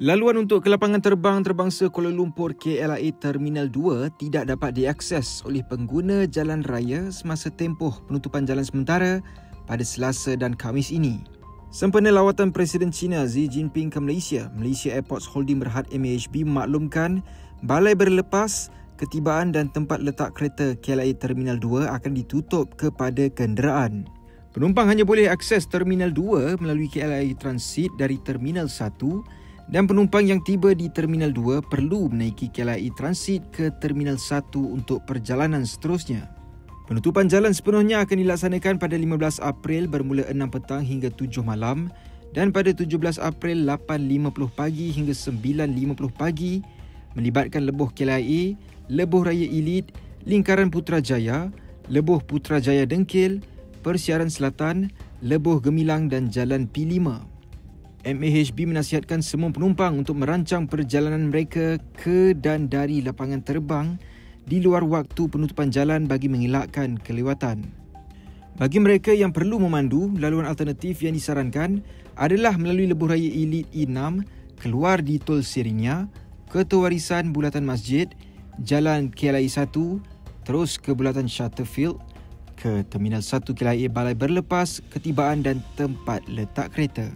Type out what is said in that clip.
Laluan untuk ke lapangan terbang terbangsa Kuala Lumpur KLIA Terminal 2 tidak dapat diakses oleh pengguna jalan raya semasa tempoh penutupan jalan sementara pada Selasa dan Khamis ini. Sempena lawatan Presiden China Xi Jinping ke Malaysia, Malaysia Airports Holding Berhad MAHB memaklumkan balai berlepas, ketibaan dan tempat letak kereta KLIA Terminal 2 akan ditutup kepada kenderaan. Penumpang hanya boleh akses Terminal 2 melalui KLIA Transit dari Terminal 1 dan penumpang yang tiba di Terminal 2 perlu menaiki KLIA Transit ke Terminal 1 untuk perjalanan seterusnya. Penutupan jalan sepenuhnya akan dilaksanakan pada 15 April bermula 6 petang hingga 7 malam dan pada 17 April 8.50 pagi hingga 9.50 pagi melibatkan lebuh KLIA, lebuh Raya Elite, Lingkaran Putrajaya, lebuh Putrajaya Dengkil, Persiaran Selatan, lebuh Gemilang dan Jalan P5. MAHB menasihatkan semua penumpang untuk merancang perjalanan mereka ke dan dari lapangan terbang di luar waktu penutupan jalan bagi mengelakkan kelewatan. Bagi mereka yang perlu memandu, laluan alternatif yang disarankan adalah melalui lebuh raya Elite E6 keluar di Tol Serinya, Ketua Warisan Bulatan Masjid, Jalan KLIA 1, terus ke Bulatan Shutterfield, ke Terminal 1 KLIA Balai Berlepas, ketibaan dan tempat letak kereta.